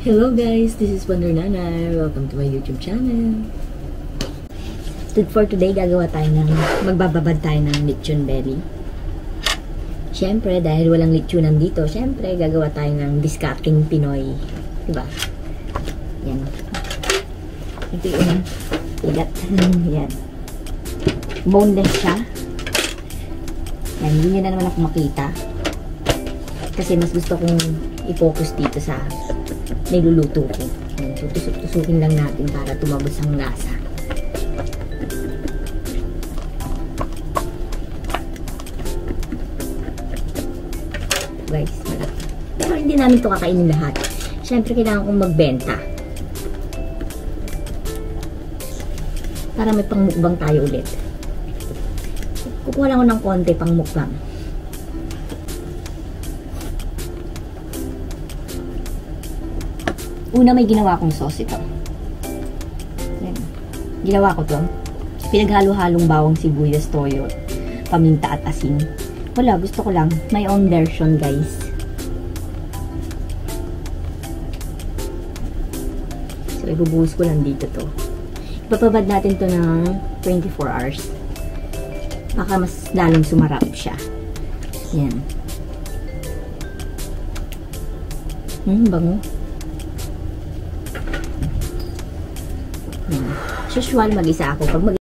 Hello guys, this is Wonder Nanay. Welcome to my YouTube channel. For today, magbababad tayo ng lechon belly. Siyempre, dahil walang lechonan dito, siyempre, gagawa tayo ng discarding Pinoy. Diba? Yan. Ito yung ilat. Yan. Boneless siya. Yan, hindi nyo na naman ako makita. Kasi mas gusto kong i-focus dito sa niluluto ko. So, tusok-tusukin lang natin para tumabos ang lasa. Guys, malaki. Pero hindi namin ito kakainin lahat. Siyempre, kailangan kong magbenta. Para may pangmukbang tayo ulit. Kukuha lang ako ng konti pangmukbang. Una, may ginawa kong sauce ito. Yan. Ginawa ko to. Pinaghalo-halong bawang sibuyas, toyo, paminta at asin. Wala, gusto ko lang. My own version, guys. So, ibubuhos ko lang dito to. Ipapabad natin to ng 24 hours. Baka mas lalong sumarap siya. Yan. Bango. Usual, mag-isa ako.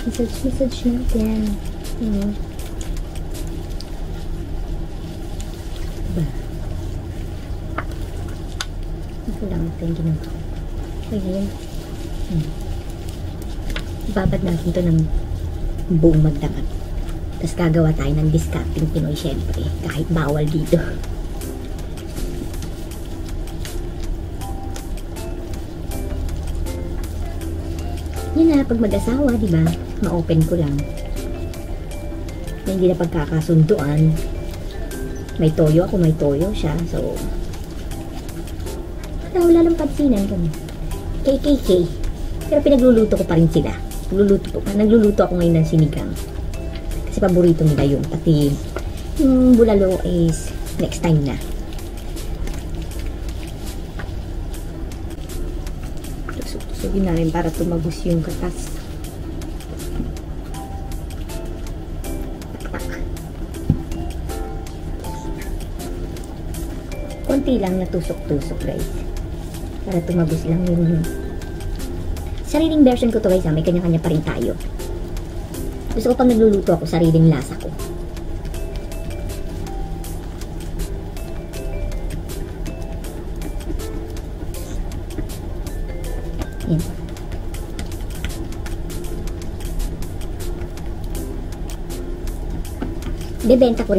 Pag message natin. Ito lang ito yung ginagawa. Ayan. Babad natin ito ng buong magdapat. Tapos gagawa tayo ng discarding Pinoy, syempre. Kahit bawal dito. Yun na, pag mag-asawa, diba? Ma-open ko lang. Na hindi na pagkakasunduan. May toyo ako, may toyo siya. So, wala lang pansinan kami. KKK. Pero pinagluluto ko pa rin sila. Nagluluto ako ngayon ng sinigang. Kasi paborito nila yun. Pati yung bulalo is next time na. Tusugin namin para tumagos yung katas. Konti lang na tusok-tusok, guys. Para tumagos lang yung sariling version ko to, guys. May kanya-kanya pa rin tayo. Gusto ko pag nagluluto ako, sariling lasa ko. Yan. Ibibenta ko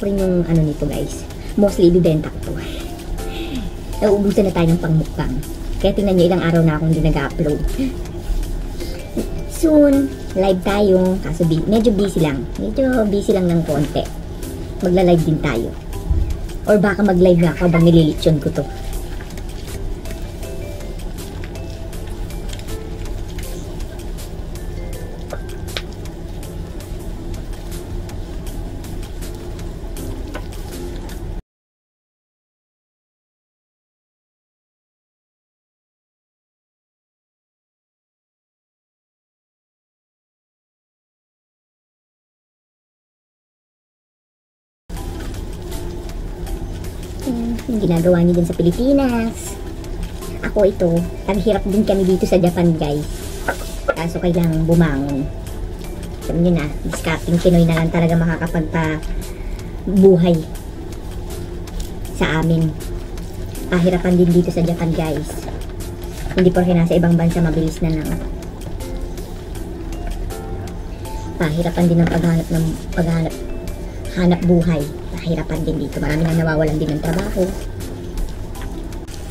rin yung ano nito, guys. Mostly ibibenta ko to. Nauubusan na tayo ng pangmukbang. Kaya tingnan nyo, ilang araw na akong hindi nag-upload. Soon, live tayo. Kaso medyo busy lang. Medyo busy lang ng konti. Magla-live din tayo. Or baka mag-live na ako habang nililitsyon ko to. Yung ginagawa niyo din sa Pilipinas. Ako ito, naghirap din kami dito sa Japan, guys. Kaso kailangan bumangon. Sabi niyo na, discarding Pinoy na lang talaga makakapagpabuhay sa amin. Pahirapan din dito sa Japan, guys. Hindi porke nasa ibang bansa mabilis na lang. Pahirapan din ang hanap buhay. kahirapan din dito. Marami na nawawalan din ng trabaho.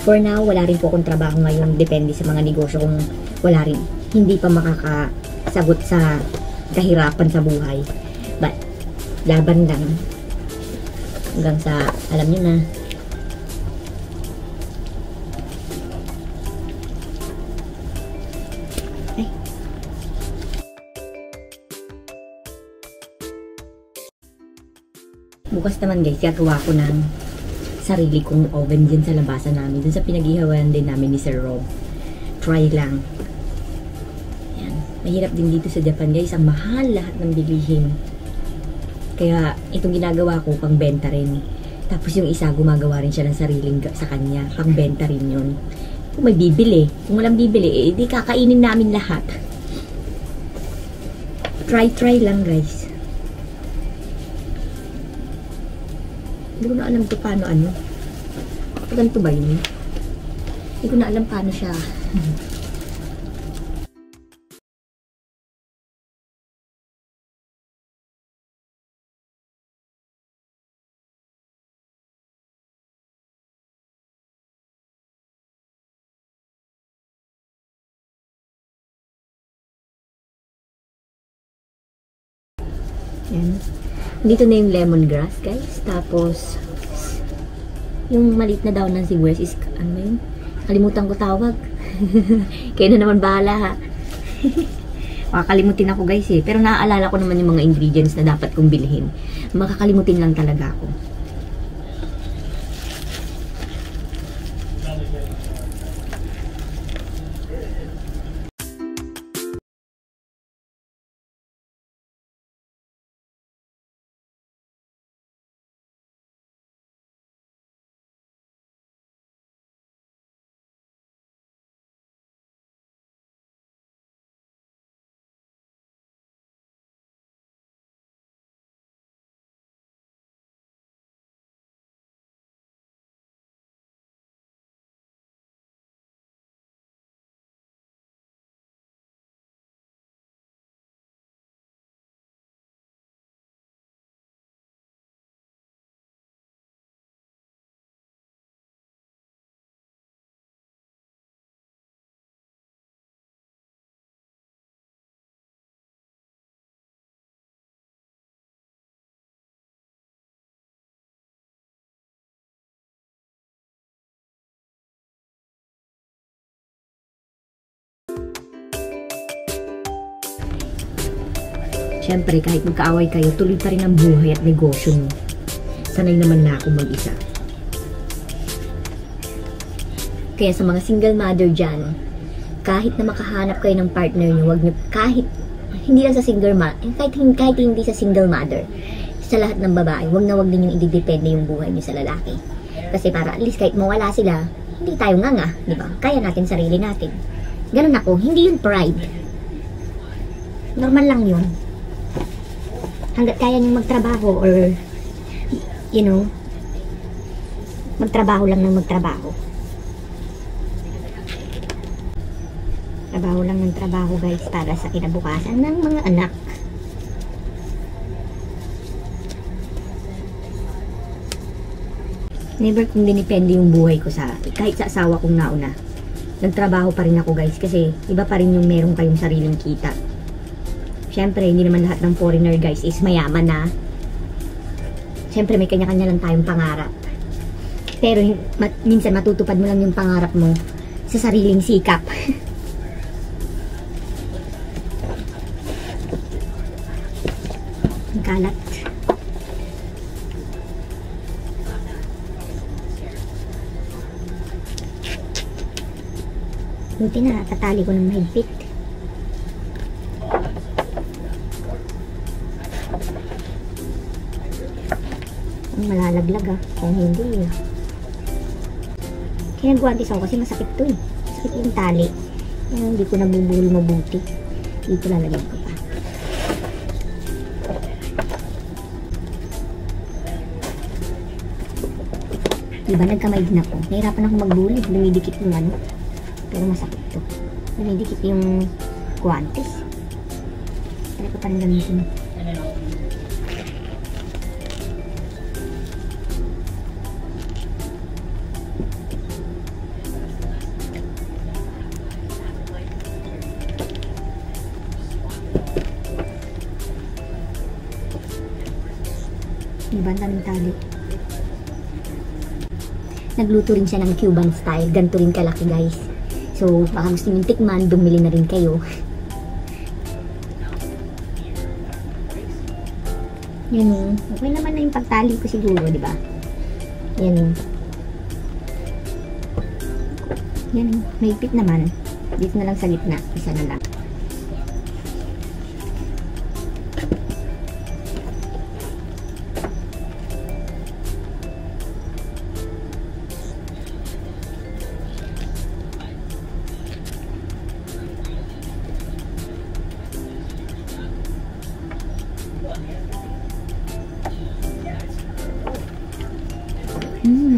For now, wala rin po akong trabaho ngayon. Depende sa mga negosyo kung wala rin. Hindi pa makakasagot sa kahirapan sa buhay. But, laban lang. Hanggang sa, alam nyo na, bukas naman guys, gagawa ko ng sarili kong oven din sa labasan namin. Dun sa pinag-ihawan din namin ni Sir Rob. Try lang. Yan. Mahirap din dito sa Japan guys. Ang mahal lahat ng bilihin. Kaya itong ginagawa ko, pang benta rin. Tapos yung isa, gumagawa rin siya ng sariling sa kanya. Pang benta rin yun. Kung may bibili. Kung walang bibili, di kakainin namin lahat. Try lang guys. Hindi ko na alam to paano ano. Ganito ba yun? Hindi ko na alam paano siya. Yan. Dito na yung lemongrass, guys. Tapos, yung maliit na daon ng sibuyas is, ano yun? Kalimutan ko tawag. Kaya na naman bahala, ha? Makakalimutin ako, guys, eh. Pero naaalala ko naman yung mga ingredients na dapat kong bilhin. Makakalimutin lang talaga ako. Siyempre, kahit magkaaway kayo, tuloy pa rin ang buhay at negosyo nyo. Sanay naman na ako mag-isa. Kaya sa mga single mother dyan, kahit na makahanap kayo ng partner nyo, wag nyo, kahit hindi lang sa single mother, kahit hindi sa single mother, sa lahat ng babae, wag na wag din yung ididepende yung buhay nyo sa lalaki. Kasi para at least kahit mawala sila, hindi tayo nganga, di ba? Kaya natin sarili natin. Ganun ako, hindi yung pride. Normal lang yun. Hanggat kaya niyong magtrabaho or, you know, magtrabaho lang ng magtrabaho. Trabaho lang ng trabaho guys para sa kinabukasan ng mga anak. Never kong dinipende yung buhay ko sa, kahit sa asawa kong nauna. Nagtrabaho pa rin ako guys kasi iba pa rin yung meron kayong sariling kita. Siyempre, hindi naman lahat ng foreigner guys is mayaman na. Siyempre, may kanya-kanya lang tayong pangarap. Pero minsan matutupad mo lang yung pangarap mo sa sariling sikap. Ang kalat. Buti na, tatali ko ng mahigpit. Malalaglag kung hindi kaya nagwantis ako kasi masakit to eh, masakit yung tali. Hindi ko nabubuhol mabuti. Dito lalagyan ko pa. Diba nagkamay din ako, nahirapan ako magbuhol, lumidikit yung ano, pero masakit to, lumidikit yung guwantes. Kaya ko parang gamitin. Diba? Ang daming tali. Nagluto rin siya ng Cuban style. Ganito rin kalaki, guys. So, baka gusto nyo tikman, bumili na rin kayo. Yan o. Okay naman na yung pagtali ko siguro, diba? Yan o. Yan o. Mahigpit naman. Dito na lang sa gitna. Isa na lang.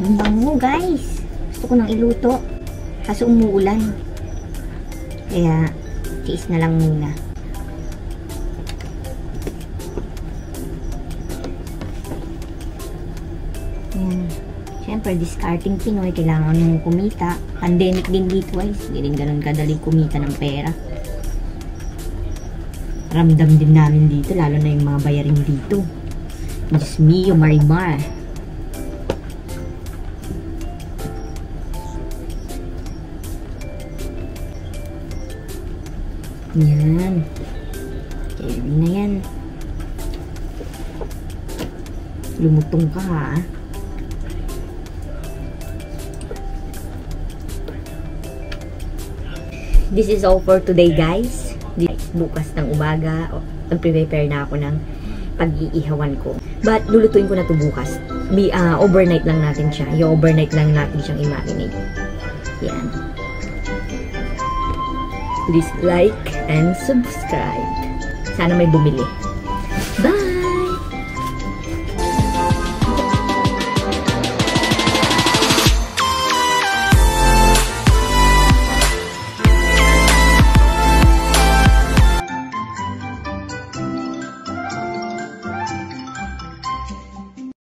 Ang bango, guys. Gusto ko nang iluto. Kaso umuulan. Kaya, tiis na lang muna. Ayan. Siyempre, discarding Pinoy. Kailangan mong kumita. Pandemic din dito, guys. Hindi rin ganun kadaling kumita ng pera. Ramdam din namin dito. Lalo na yung mga bayarin dito. Diyos mio, Marimar. Yan. Kaya na yan. Lumutong ka, ha? This is all for today, guys. Bukas ng umaga, nag-prepare na ako ng pag-iihawan ko. But, lulutuin ko na to bukas. Overnight lang natin siya. I-overnight lang natin siyang i-marinate. Yan. Please like and subscribe. Sana may bumili. Bye!